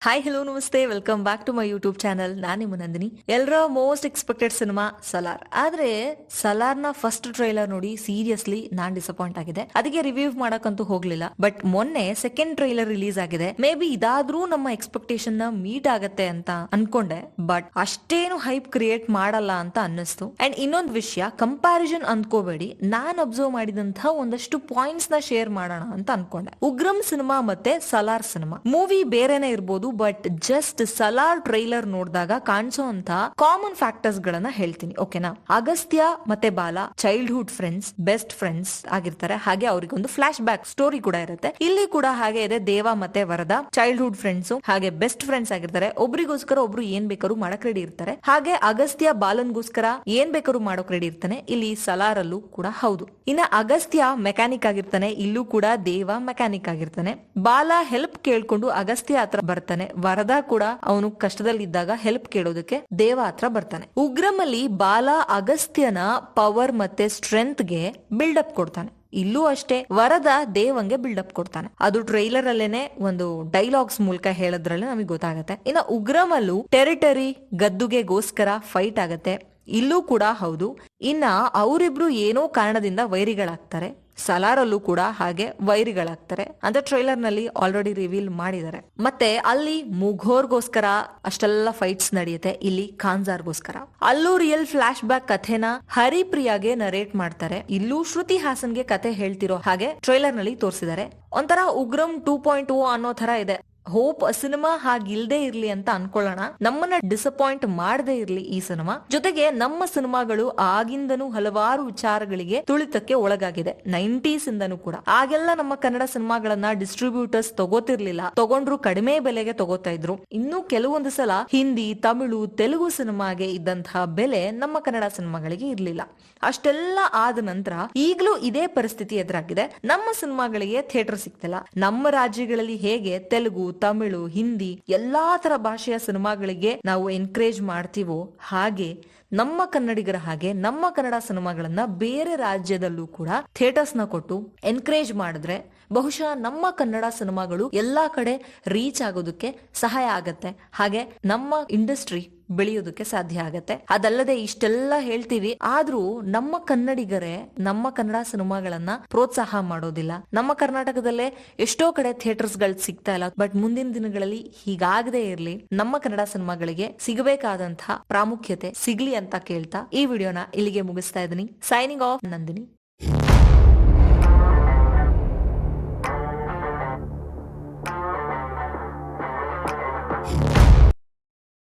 Hi hello ನಮಸ್ತೆ, welcome back to my YouTube channel. ನಾನು ನಿಮ್ಮ ನಂದಿನಿ. ಎಲ್ಲರ ಮೋಸ್ಟ್ ಎಕ್ಸ್ಪೆಕ್ಟೆಡ್ ಸಿನಿಮಾ ಸಲಾರ್. ಆದ್ರೆ ಸಲಾರ್ನ ಫಸ್ಟ್ ಟ್ರೈಲರ್ ನೋಡಿ ಸೀರಿಯಸ್ಲಿ ನಾನ್ ಡಿಸಪಾಯಿಂಟ್ ಆಗಿದೆ. ಅದಕ್ಕೆ ರಿವ್ಯೂ ಮಾಡಕ್ಕಂತೂ ಹೋಗ್ಲಿಲ್ಲ. ಬಟ್ ಮೊನ್ನೆ ಸೆಕೆಂಡ್ ಟ್ರೈಲರ್ ರಿಲೀಸ್ ಆಗಿದೆ. ಮೇ ಬಿ ಇದಾದ್ರೂ ನಮ್ಮ ಎಕ್ಸ್ಪೆಕ್ಟೇಷನ್ ನ ಮೀಟ್ ಆಗತ್ತೆ ಅಂತ ಅನ್ಕೊಂಡೆ. ಬಟ್ ಅಷ್ಟೇನು ಹೈಪ್ ಕ್ರಿಯೇಟ್ ಮಾಡಲ್ಲ ಅಂತ ಅನ್ನಿಸ್ತು. ಅಂಡ್ ಇನ್ನೊಂದು ವಿಷಯ, ಕಂಪ್ಯಾರಿಸನ್ ಅನ್ಕೋಬೇಡಿ. ನಾನ್ ಅಬ್ಸರ್ವ್ ಮಾಡಿದಂತ ಒಂದಷ್ಟು ಪಾಯಿಂಟ್ಸ್ ನ ಶೇರ್ ಮಾಡೋಣ ಅಂತ ಅನ್ಕೊಂಡೆ. ಉಗ್ರಂ ಸಿನಿಮಾ ಮತ್ತೆ ಸಲಾರ್ ಸಿನಿಮಾ ಮೂವಿ ಬೇರೆನೆ ಇರ್ಬೋದು. ಬಟ್ ಜಸ್ಟ್ ಸಲಾರ್ ಟ್ರೈಲರ್ ನೋಡಿದಾಗ ಕಾಣಿಸೋ ಅಂತ ಕಾಮನ್ ಫ್ಯಾಕ್ಟರ್ಸ್ ಗಳನ್ನ ಹೇಳ್ತೀನಿ, ಓಕೆನಾ? ಅಗಸ್ತ್ಯ ಮತ್ತೆ ಬಾಲ ಚೈಲ್ಡ್ಹುಡ್ ಫ್ರೆಂಡ್ಸ್, ಬೆಸ್ಟ್ ಫ್ರೆಂಡ್ಸ್ ಆಗಿರ್ತಾರೆ. ಹಾಗೆ ಅವರಿಗೊಂದು ಫ್ಲಾಶ್ ಬ್ಯಾಕ್ ಸ್ಟೋರಿ ಕೂಡ ಇರುತ್ತೆ. ಇಲ್ಲಿ ಕೂಡ ಹಾಗೆ ಇದೆ. ದೇವ ಮತ್ತೆ ವರದಾ ಚೈಲ್ಡ್ಹುಡ್ ಫ್ರೆಂಡ್ಸ್ ಹಾಗೆ ಬೆಸ್ಟ್ ಫ್ರೆಂಡ್ಸ್ ಆಗಿರ್ತಾರೆ. ಒಬ್ರಿಗೋಸ್ಕರ ಒಬ್ರು ಏನ್ ಬೇಕಾದ್ರೂ ಮಾಡಕ್ ರೆಡಿ ಇರ್ತಾರೆ. ಹಾಗೆ ಅಗಸ್ತ್ಯ ಬಾಲನ್ಗೋಸ್ಕರ ಏನ್ ಬೇಕಾದ್ರೂ ಮಾಡೋಕ್ ರೆಡಿ ಇರ್ತಾನೆ. ಇಲ್ಲಿ ಸಲಾರ್ ಅಲ್ಲೂ ಕೂಡ ಹೌದು. ಇನ್ನ ಅಗಸ್ತ್ಯ ಮೆಕ್ಯಾನಿಕ್ ಆಗಿರ್ತಾನೆ. ಇಲ್ಲೂ ಕೂಡ ದೇವ ಮೆಕ್ಯಾನಿಕ್ ಆಗಿರ್ತಾನೆ. ಬಾಲ ಹೆಲ್ಪ್ ಕೇಳ್ಕೊಂಡು ಅಗಸ್ತ್ಯ ಹತ್ರ ಬರ್ತಾನೆ. ವರದಾ ಕೂಡ ಅವನು ಕಷ್ಟದಲ್ಲಿದ್ದಾಗ ಹೆಲ್ಪ್ ಕೇಳೋದಕ್ಕೆ ದೇವ ಹತ್ರ ಬರ್ತಾನೆ. ಉಗ್ರಮಲ್ಲಿ ಬಾಲ ಅಗಸ್ತ್ಯನ ಪವರ್ ಮತ್ತೆ ಸ್ಟ್ರೆಂತ್ ಗೆ ಬಿಲ್ಡಪ್ ಕೊಡ್ತಾನೆ. ಇಲ್ಲೂ ಅಷ್ಟೇ, ವರದ ದೇವಂಗೆ ಬಿಲ್ಡಪ್ ಕೊಡ್ತಾನೆ. ಅದು ಟ್ರೈಲರ್ ಅಲ್ಲೇನೆ ಒಂದು ಡೈಲಾಗ್ಸ್ ಮೂಲಕ ಹೇಳೋದ್ರಲ್ಲಿ ನಮಗೆ ಗೊತ್ತಾಗತ್ತೆ. ಇನ್ನ ಉಗ್ರಮಲ್ಲೂ ಟೆರಿಟರಿ ಗದ್ದುಗೆಗೋಸ್ಕರ ಫೈಟ್ ಆಗತ್ತೆ. ಇಲ್ಲೂ ಕೂಡ ಹೌದು. ಇನ್ನ ಅವರಿಬ್ರು ಏನೋ ಕಾರಣದಿಂದ ವೈರಿಗಳಾಗ್ತಾರೆ. ಸಲಾರಲ್ಲೂ ಕೂಡ ಹಾಗೆ ವೈರಿಗಳಾಗ್ತಾರೆ ಅಂತ ಟ್ರೈಲರ್ ನಲ್ಲಿ ಆಲ್ರೆಡಿ ರಿವೀಲ್ ಮಾಡಿದ್ದಾರೆ. ಮತ್ತೆ ಅಲ್ಲಿ ಮುಘೋರ್ಗೋಸ್ಕರ ಅಷ್ಟೆಲ್ಲ ಫೈಟ್ಸ್ ನಡೆಯುತ್ತೆ. ಇಲ್ಲಿ ಖಾನ್ಜಾರ್ಗೋಸ್ಕರ. ಅಲ್ಲೂ ರಿಯಲ್ ಫ್ಲಾಶ್ ಬ್ಯಾಕ್ ಕಥೆನ ಹರಿಪ್ರಿಯಾಗೆ ನರೇಟ್ ಮಾಡ್ತಾರೆ. ಇಲ್ಲೂ ಶ್ರುತಿ ಹಾಸನ್ಗೆ ಕತೆ ಹೇಳ್ತಿರೋ ಹಾಗೆ ಟ್ರೈಲರ್ ನಲ್ಲಿ ತೋರಿಸಿದ್ದಾರೆ. ಒಂಥರ ಉಗ್ರಂ 2.0 ಅನ್ನೋ ತರ ಇದೆ. ಹೋಪ್ ಸಿನಿಮಾ ಹಾಗಿಲ್ದೇ ಇರ್ಲಿ ಅಂತ ಅನ್ಕೊಳ್ಳೋಣ. ನಮ್ಮನ್ನ ಡಿಸಪಾಯಿಂಟ್ ಮಾಡದೇ ಇರ್ಲಿ ಈ ಸಿನಿಮಾ. ಜೊತೆಗೆ ನಮ್ಮ ಸಿನಿಮಾಗಳು ಆಗಿಂದನೂ ಹಲವಾರು ವಿಚಾರಗಳಿಗೆ ತುಳಿತಕ್ಕೆ ಒಳಗಾಗಿದೆ. 90s ಇಂದನೂ ಕೂಡ. ಆಗೆಲ್ಲ ನಮ್ಮ ಕನ್ನಡ ಸಿನಿಮಾಗಳನ್ನ ಡಿಸ್ಟ್ರಿಬ್ಯೂಟರ್ಸ್ ತಗೋತಿರ್ಲಿಲ್ಲ. ತಗೊಂಡ್ರು ಕಡಿಮೆ ಬೆಲೆಗೆ ತಗೋತಾ ಇದ್ರು. ಇನ್ನು ಕೆಲವೊಂದು ಸಲ ಹಿಂದಿ, ತಮಿಳು, ತೆಲುಗು ಸಿನಿಮಾಗೆ ಇದ್ದಂತಹ ಬೆಲೆ ನಮ್ಮ ಕನ್ನಡ ಸಿನಿಮಾಗಳಿಗೆ ಇರ್ಲಿಲ್ಲ. ಅಷ್ಟೆಲ್ಲ ಆದ ನಂತರ ಈಗಲೂ ಇದೇ ಪರಿಸ್ಥಿತಿ ಎದುರಾಗಿದೆ. ನಮ್ಮ ಸಿನಿಮಾಗಳಿಗೆ ಥಿಯೇಟರ್ ಸಿಗ್ತಿಲ್ಲ. ನಮ್ಮ ರಾಜ್ಯಗಳಲ್ಲಿ ಹೇಗೆ ತೆಲುಗು, ತಮಿಳು, ಹಿಂದಿ ಎಲ್ಲಾ ತರ ಭಾಷೆಯ ಸಿನಿಮಾಗಳಿಗೆ ನಾವು ಎನ್ಕರೇಜ್ ಮಾಡ್ತೀವೋ ಹಾಗೆ ನಮ್ಮ ಕನ್ನಡಿಗರ ಹಾಗೆ ನಮ್ಮ ಕನ್ನಡ ಸಿನಿಮಾಗಳನ್ನ ಬೇರೆ ರಾಜ್ಯದಲ್ಲೂ ಕೂಡ ಥಿಯೇಟರ್ಸ್ ನ ಕೊಟ್ಟು ಎನ್ಕರೇಜ್ ಮಾಡಿದ್ರೆ ಬಹುಶಃ ನಮ್ಮ ಕನ್ನಡ ಸಿನಿಮಾಗಳು ಎಲ್ಲಾ ಕಡೆ ರೀಚ್ ಆಗೋದಕ್ಕೆ ಸಹಾಯ ಆಗತ್ತೆ. ಹಾಗೆ ನಮ್ಮ ಇಂಡಸ್ಟ್ರಿ ಬೆಳೆಯೋದಕ್ಕೆ ಸಾಧ್ಯ ಆಗತ್ತೆ. ಅದಲ್ಲದೆ ಇಷ್ಟೆಲ್ಲ ಹೇಳ್ತೀವಿ, ಆದ್ರೂ ನಮ್ಮ ಕನ್ನಡಿಗರೇ ನಮ್ಮ ಕನ್ನಡ ಸಿನಿಮಾಗಳನ್ನ ಪ್ರೋತ್ಸಾಹ ಮಾಡೋದಿಲ್ಲ. ನಮ್ಮ ಕರ್ನಾಟಕದಲ್ಲೇ ಎಷ್ಟೋ ಕಡೆ ಥಿಯೇಟರ್ಸ್ ಗಳು ಸಿಗ್ತಾ ಇಲ್ಲ. ಬಟ್ ಮುಂದಿನ ದಿನಗಳಲ್ಲಿ ಹೀಗಾಗದೇ ಇರ್ಲಿ, ನಮ್ಮ ಕನ್ನಡ ಸಿನಿಮಾಗಳಿಗೆ ಸಿಗಬೇಕಾದಂತಹ ಪ್ರಾಮುಖ್ಯತೆ ಸಿಗ್ಲಿ ಅಂತ ಕೇಳ್ತಾ ಈ ವಿಡಿಯೋನ ಇಲ್ಲಿಗೆ ಮುಗಿಸ್ತಾ ಇದ್ದೀನಿ. Signing off, Nandini.